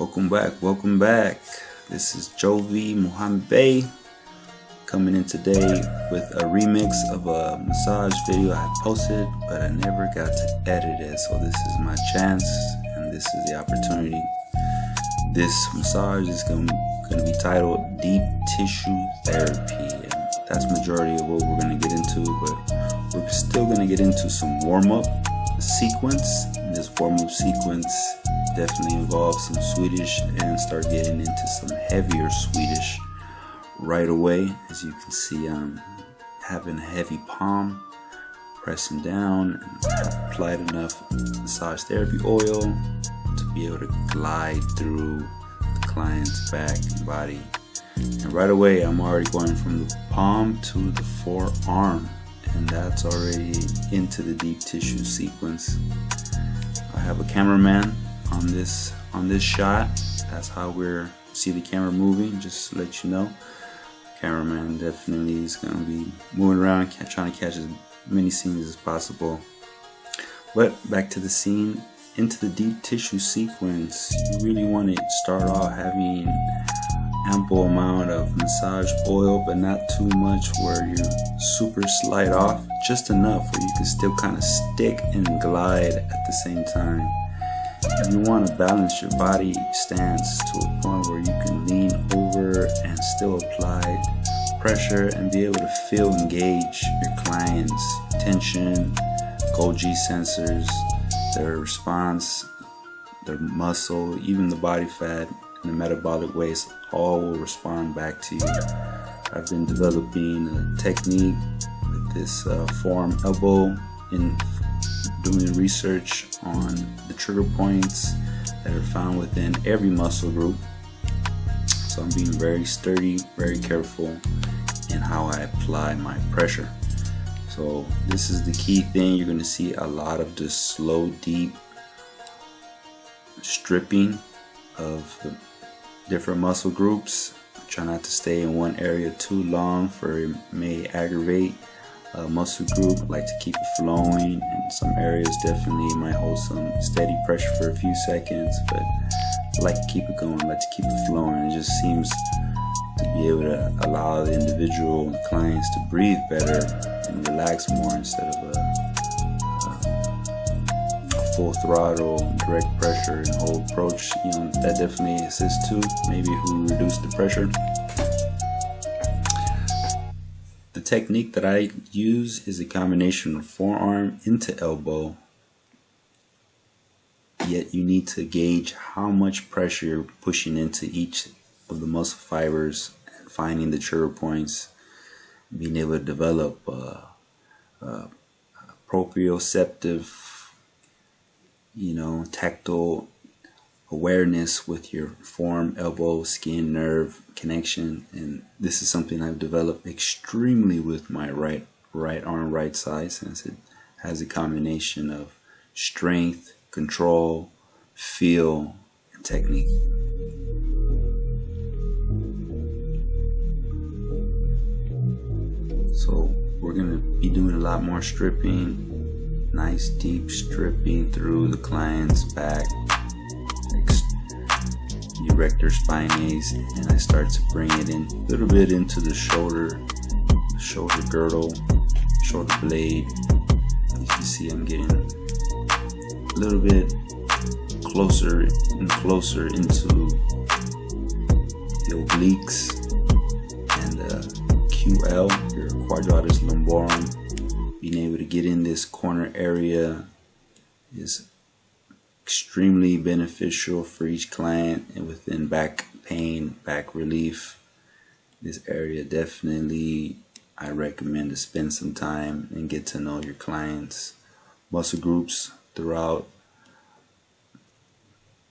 Welcome back. This is Jovi Muhammad Bey coming in today with a remix of a massage video I posted, but I never got to edit it, so this is my chance and this is the opportunity. This massage is going to be titled Deep Tissue Therapy, and that's majority of what we're going to get into, but we're still going to get into some warm-up sequence. And this warm-up sequence definitely involves some Swedish and start getting into some heavier Swedish right away. As you can see, I'm having a heavy palm, pressing down, and I've applied enough massage therapy oil to be able to glide through the client's back and body. And right away I'm already going from the palm to the forearm, and that's already into the deep tissue sequence. I have a cameraman on this shot. That's how we're see the camera moving, just to let you know. Cameraman definitely is going to be moving around, trying to catch as many scenes as possible. But back to the scene, into the deep tissue sequence, you really want to start off having ample amount of massage oil, but not too much where you super slide off, just enough where you can still kind of stick and glide at the same time. And you want to balance your body stance to a point where you can lean over and still apply pressure and be able to feel and gauge your client's tension, Golgi sensors, their response, their muscle, even the body fat and the metabolic waste, all will respond back to you. I've been developing a technique with this forearm elbow in doing research on the trigger points that are found within every muscle group. So I'm being very sturdy, very careful in how I apply my pressure. So this is the key thing. You're going to see a lot of this slow, deep stripping of the different muscle groups. Try not to stay in one area too long, for it may aggravate a muscle group. I like to keep it flowing. In some areas definitely might hold some steady pressure for a few seconds, but I like to keep it going, I like to keep it flowing. It just seems to be able to allow the individual clients to breathe better and relax more instead of a full throttle, direct pressure and whole approach. You know, that definitely assists too. Maybe if we reduce the pressure. The technique that I use is a combination of forearm into elbow, yet you need to gauge how much pressure you're pushing into each of the muscle fibers and finding the trigger points, being able to develop proprioceptive, tactile awareness with your forearm, elbow, skin, nerve connection. And this is something I've developed extremely with my right arm, right side, since it has a combination of strength, control, feel, and technique. So we're going to be doing a lot more stripping, nice deep stripping through the client's back, erector spinae, and I start to bring it in a little bit into the shoulder girdle, shoulder blade. As you can see, I'm getting a little bit closer and closer into the obliques and the QL, your quadratus lumborum. Being able to get in this corner area is extremely beneficial for each client, and within back pain, back relief, this area definitely I recommend to spend some time and get to know your clients' muscle groups throughout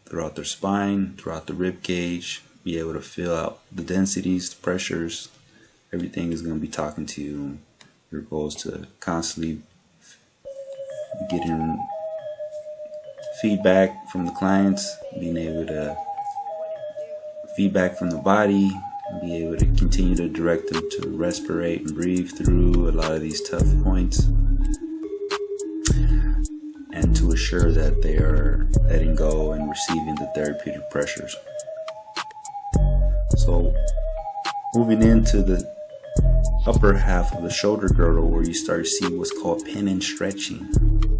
their spine, throughout the rib cage. Be able to feel out the densities, the pressures. Everything is going to be talking to you. Your goal is to constantly get in feedback from the clients, being able to feedback from the body, be able to continue to direct them to respirate and breathe through a lot of these tough points. and to assure that they are letting go and receiving the therapeutic pressures. So moving into the upper half of the shoulder girdle, where you start to see what's called pin and stretching,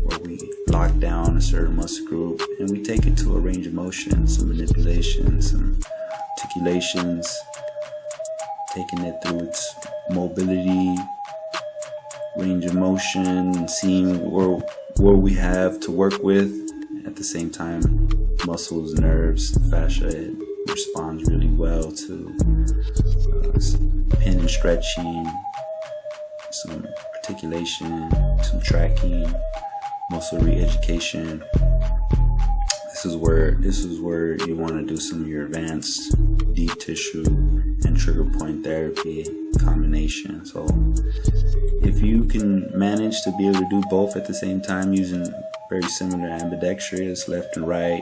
where we lock down a certain muscle group and we take it to a range of motion, some manipulation, some articulations, taking it through its mobility, range of motion, and seeing where we have to work with. At the same time, muscles, nerves, fascia, it responds really well to pin and stretching, some articulation, some tracking, muscle re-education. This is where you want to do some of your advanced deep tissue and trigger point therapy combination. So if you can manage to be able to do both at the same time using very similar ambidextrous, left and right,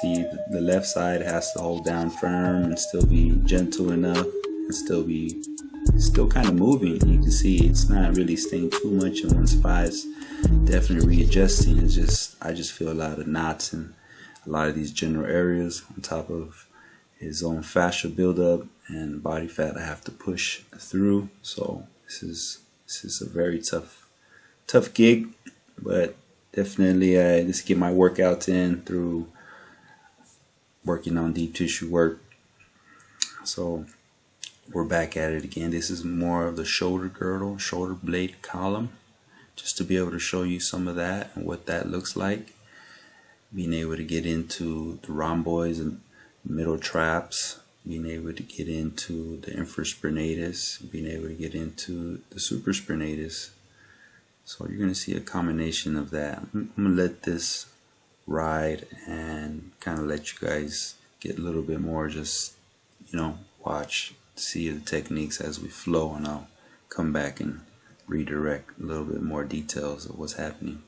see the left side has to hold down firm and still be gentle enough and still kind of moving. You can see it's not really staying too much in one spot. It's definitely readjusting. I just feel a lot of knots in a lot of these general areas, on top of his own fascia buildup and body fat I have to push through. So this is a very tough gig, but definitely just get my workouts in through working on deep tissue work. So we're back at it again. This is more of the shoulder girdle, shoulder blade column, just to be able to show you some of that and what that looks like. Being able to get into the rhomboids and middle traps, being able to get into the infraspinatus, being able to get into the supraspinatus. So you're going to see a combination of that. I'm going to let this ride and kind of let you guys get a little bit more, just, watch, see the techniques as we flow, and I'll come back and redirect a little bit more details of what's happening.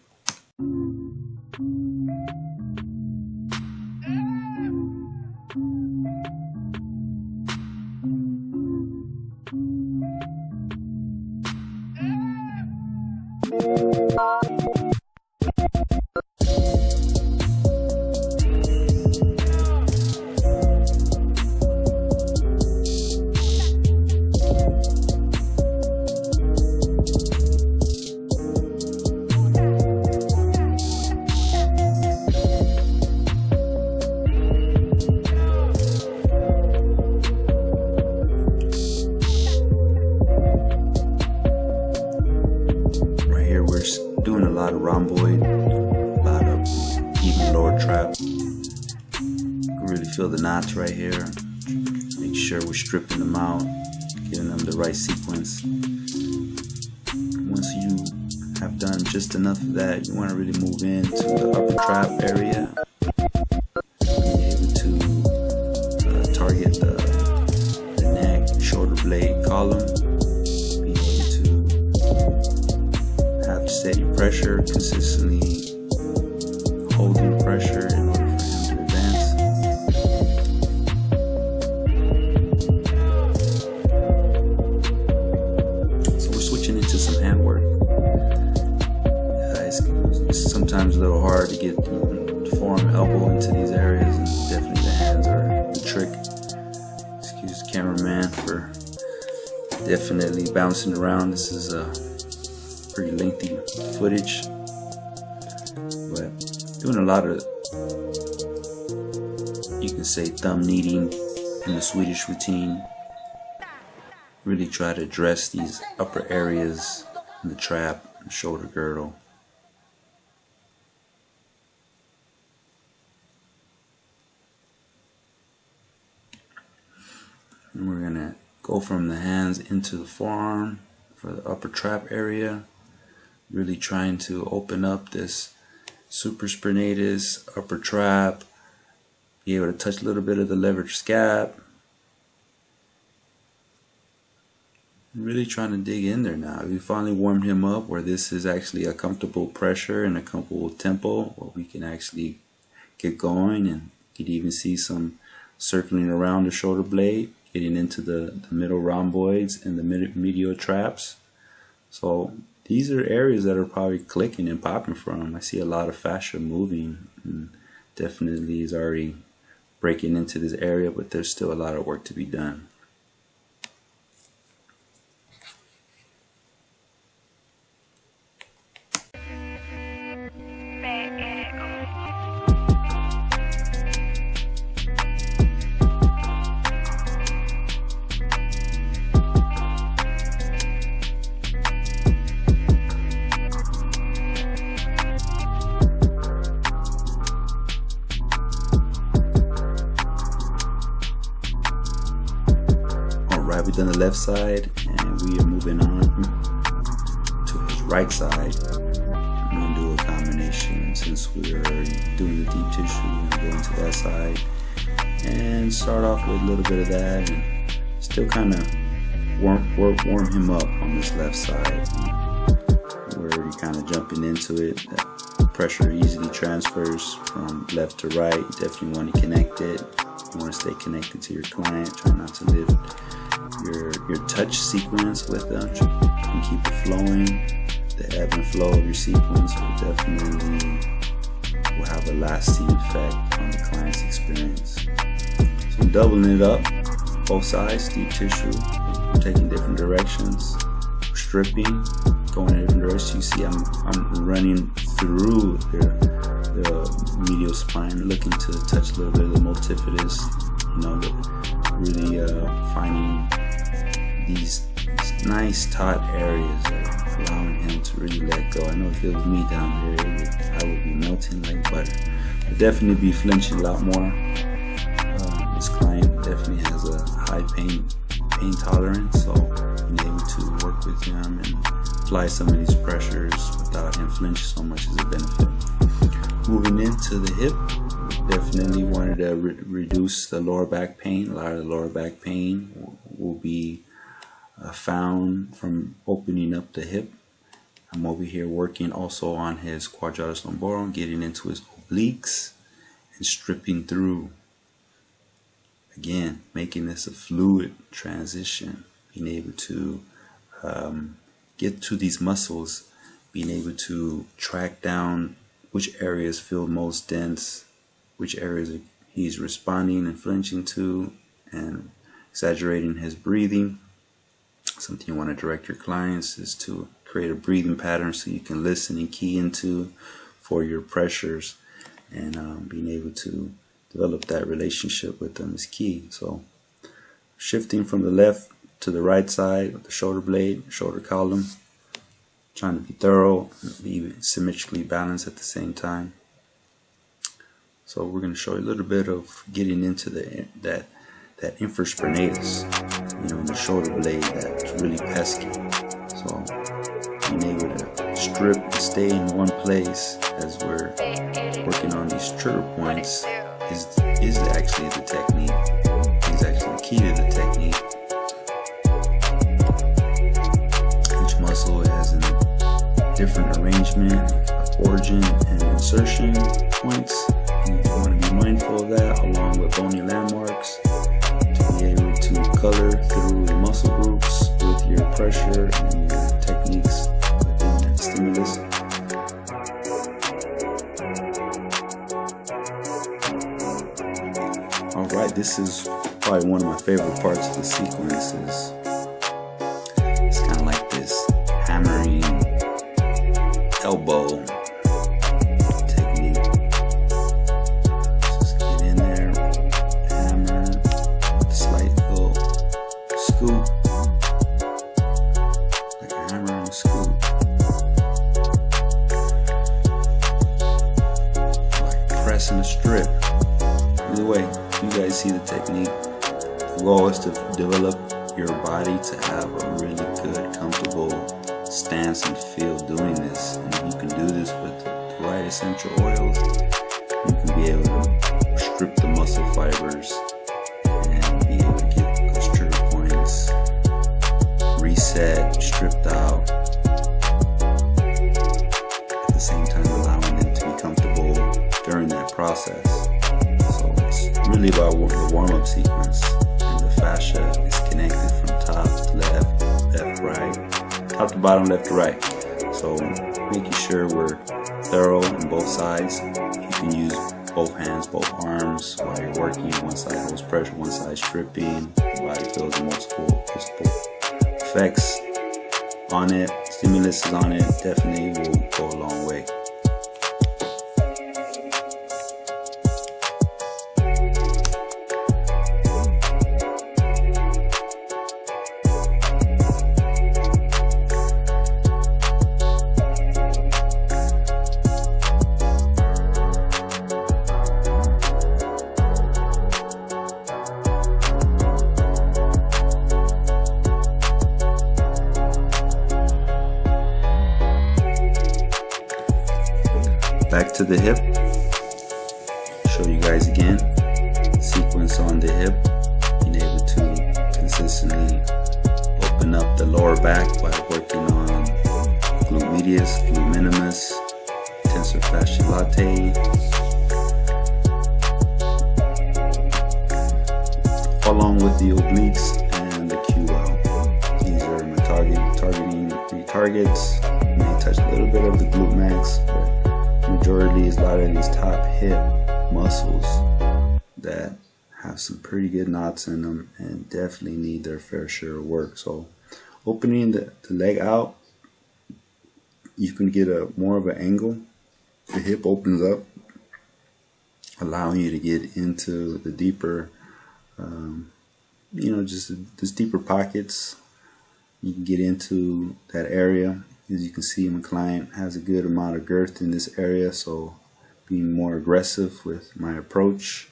Doing a lot of rhomboid, a lot of even lower trap. You really feel the knots right here. Make sure we're stripping them out, giving them the right sequence. Once you have done just enough of that, you want to really move into the upper trap area. Be able to target the neck, shoulder blade column. Steady pressure, consistently holding pressure in order for him to advance. So we're switching into some hand work. It's sometimes a little hard to get the forearm, elbow into these areas, and definitely the hands are the trick. Excuse the cameraman for definitely bouncing around. This is a pretty lengthy footage, but doing a lot of, you can say, thumb kneading in the Swedish routine. Really try to address these upper areas in the trap, shoulder girdle. And we're gonna go from the hands into the forearm for the upper trap area. Really trying to open up this supraspinatus, upper trap, be able to touch a little bit of the leverage scap. Really trying to dig in there now. We finally warmed him up where this is actually a comfortable pressure and a comfortable tempo where we can actually get going, and you can even see some circling around the shoulder blade, getting into the middle rhomboids and the medial traps. So these are areas that are probably clicking and popping from. I see a lot of fascia moving, and definitely is already breaking into this area, but there's still a lot of work to be done. Alright, we've done the left side and we are moving on to his right side. I'm going to do a combination since we're doing the deep tissue. I'm going to go into that side and start off with a little bit of that and still kind of warm him up on this left side where you're kind of jumping into it. That pressure easily transfers from left to right. You definitely want to connect it. You want to stay connected to your client. Try not to live your touch sequence with them and keep it flowing. The ebb and flow of your sequence will definitely have a lasting effect on the client's experience. So I'm doubling it up, both sides, deep tissue, taking different directions, stripping, going in different directions. You see I'm running through the medial spine, looking to touch a little bit of the multifidus, really finding these nice taut areas that are allowing him to really let go. I know if it was me down there, I would be melting like butter. I'd definitely be flinching a lot more. This client definitely has a high pain tolerance, so being able to work with him and apply some of these pressures without him flinching so much is a benefit. Moving into the hip, definitely wanted to reduce the lower back pain. A lot of the lower back pain will be found from opening up the hip. I'm over here working also on his quadratus lumborum, getting into his obliques and stripping through. Again, making this a fluid transition, being able to get to these muscles, being able to track down which areas feel most dense, which areas he's responding and flinching to, and exaggerating his breathing. Something you want to direct your clients is to create a breathing pattern so you can listen and key into for your pressures, and being able to develop that relationship with them is key. So shifting from the left to the right side of the shoulder blade, shoulder column, trying to be thorough, be symmetrically balanced at the same time. So we're going to show you a little bit of getting into that infraspinatus, in the shoulder blade that's really pesky. So being able to strip and stay in one place as we're working on these trigger points is actually the technique. Is actually the key to the technique. Each muscle has a different arrangement, origin, and insertion points. And you want to be mindful of that, along with bony landmarks, to be able to color through the muscle groups with your pressure and your techniques within that stimulus. Alright, this is probably one of my favorite parts of the sequence. It's kind of like this hammering elbow technique. Just get in there, hammer, with a slight little scoop, like a hammer and a scoop, like pressing a strip. Either way, you guys see the technique. The goal is to develop your body to have a really good, comfortable stance and feel doing this. And if you can do this with the right essential oils, you can be able to strip the muscle fibers and be able to get those trigger points reset, stripped out, at the same time allowing them to be comfortable during that process. So it's really about the warm-up sequence, and the fascia is connected from top to left, left, right, top to bottom, left to right. So making sure we're thorough on both sides. You can use both hands, both arms while you're working. One side holds pressure, one side stripping. The body feels multiple effects on it. Stimulus is on it. Definitely will go a long way. Back to the hip. Show you guys again. Sequence on the hip. Being able to consistently open up the lower back by working on glute medius, glute minimus, tensor fasciae latae. Along with the obliques and the QL. These are my targeting three targets. May touch a little bit of the glute max, but majority is a lot of these top hip muscles that have some pretty good knots in them and definitely need their fair share of work. So opening the leg out, you can get a more of an angle. The hip opens up, allowing you to get into the deeper, just deeper pockets. You can get into that area. As you can see, my client has a good amount of girth in this area, so being more aggressive with my approach,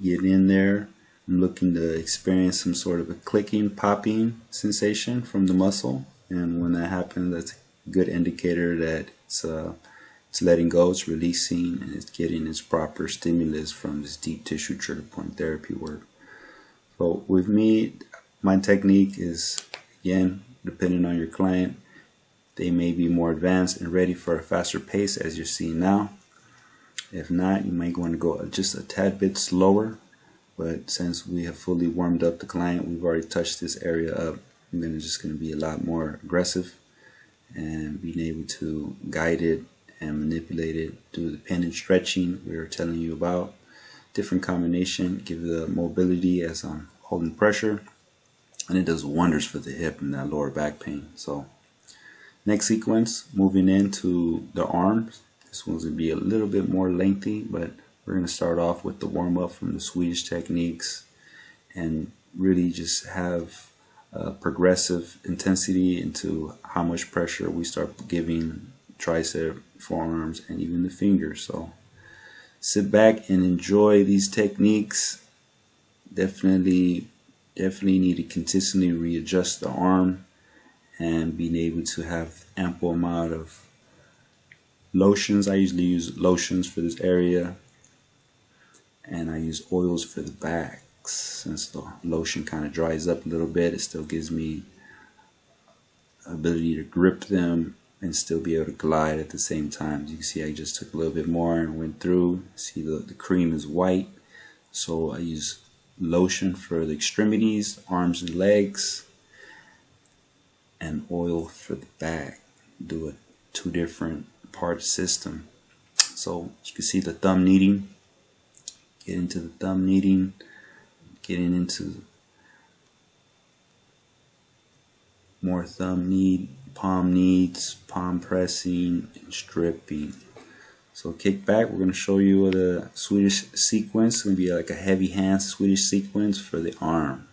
get in there. I'm looking to experience some sort of a clicking, popping sensation from the muscle, and when that happens, that's a good indicator that it's letting go, it's releasing, and it's getting its proper stimulus from this deep tissue trigger point therapy work. So with me, my technique is, again, depending on your client, they may be more advanced and ready for a faster pace, as you're seeing now. If not, you might want to go just a tad bit slower. But since we have fully warmed up the client, we've already touched this area up, I'm just going to be a lot more aggressive and being able to guide it and manipulate it, do the pin and stretching we were telling you about. Different combination, give the mobility as I'm holding pressure, and it does wonders for the hip and that lower back pain. So next sequence, moving into the arms. This one's going to be a little bit more lengthy, but we're going to start off with the warm-up from the Swedish techniques and really just have progressive intensity into how much pressure we start giving tricep, forearms, and even the fingers. So sit back and enjoy these techniques. Definitely need to consistently readjust the arm and being able to have ample amount of lotions. I usually use lotions for this area, and I use oils for the backs. Since the lotion kind of dries up a little bit, it still gives me ability to grip them and still be able to glide at the same time. As you can see, I just took a little bit more and went through. See, the cream is white, so I use lotion for the extremities, arms and legs, and oil for the back. Do a two different part system. So you can see the thumb kneading. Get into the thumb kneading, getting into more thumb knead, palm kneads, palm pressing, and stripping. So kick back, we're going to show you the Swedish sequence. It's going to be like a heavy hand Swedish sequence for the arm.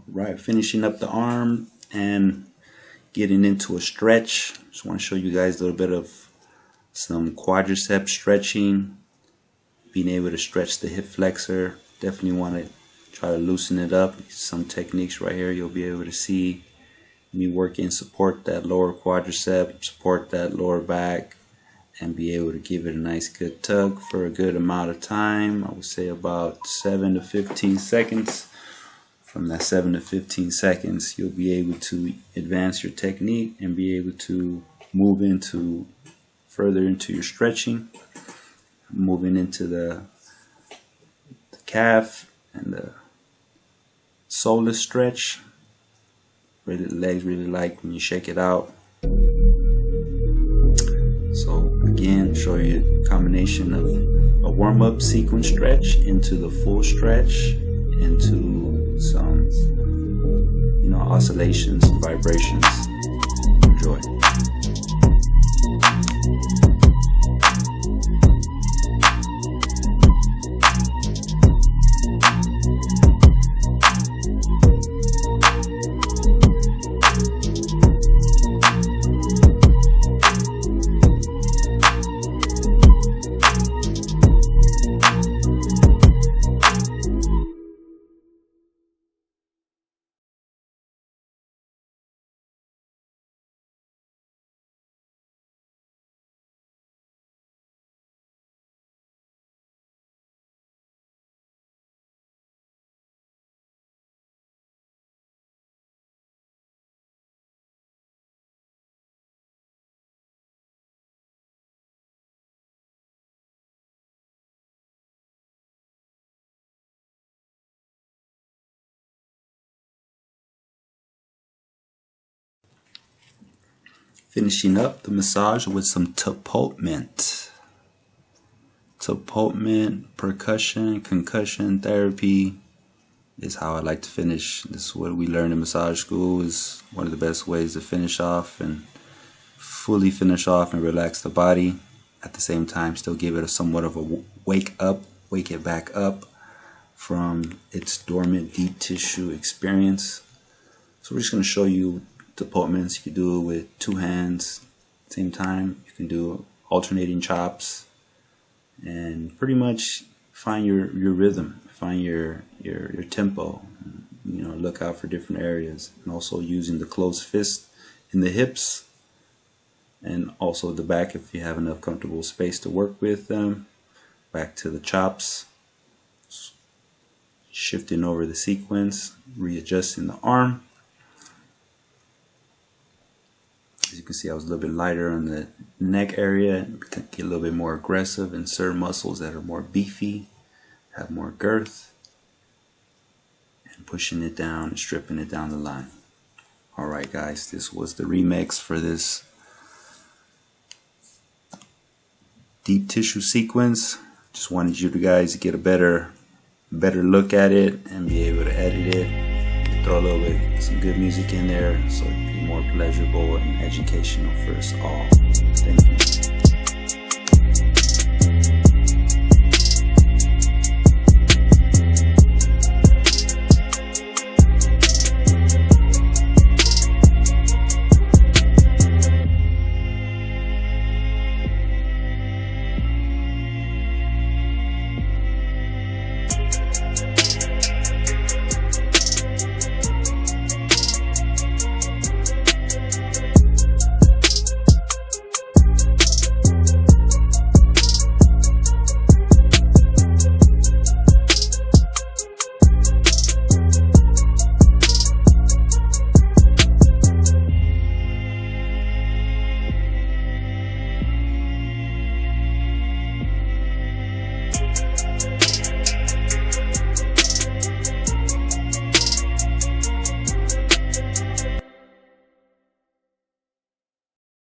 Right, finishing up the arm and getting into a stretch. Just want to show you guys a little bit of some quadricep stretching, being able to stretch the hip flexor. Definitely want to try to loosen it up. Some techniques right here you'll be able to see me working, support that lower quadricep, support that lower back, and be able to give it a nice good tug for a good amount of time. I would say about 7 to 15 seconds. From that 7 to 15 seconds, you'll be able to advance your technique and be able to move into further into your stretching, moving into the calf and the soleus stretch. Really, the legs really like when you shake it out. So again, show you a combination of a warm-up sequence stretch into the full stretch, into some, oscillations and vibrations. Enjoy. Finishing up the massage with some tapotment. Tapotment, percussion, concussion therapy is how I like to finish. This is what we learn in massage school. Is one of the best ways to finish off and fully finish off and relax the body. At the same time, still give it a somewhat of a wake it back up from its dormant deep tissue experience. So we're just going to show you tapotments. You can do it with two hands at the same time. You can do alternating chops and pretty much find your rhythm, find your tempo. Look out for different areas, and also using the closed fist in the hips and also the back if you have enough comfortable space to work with them. Back to the chops, shifting over the sequence, readjusting the arm. As you can see, I was a little bit lighter on the neck area, get a little bit more aggressive, insert muscles that are more beefy, have more girth, and pushing it down and stripping it down the line. Alright guys, this was the remix for this deep tissue sequence. Just wanted you guys to get a better look at it and be able to edit it. Throw a little bit, some good music in there so it can be more pleasurable and educational for us all. Thank you.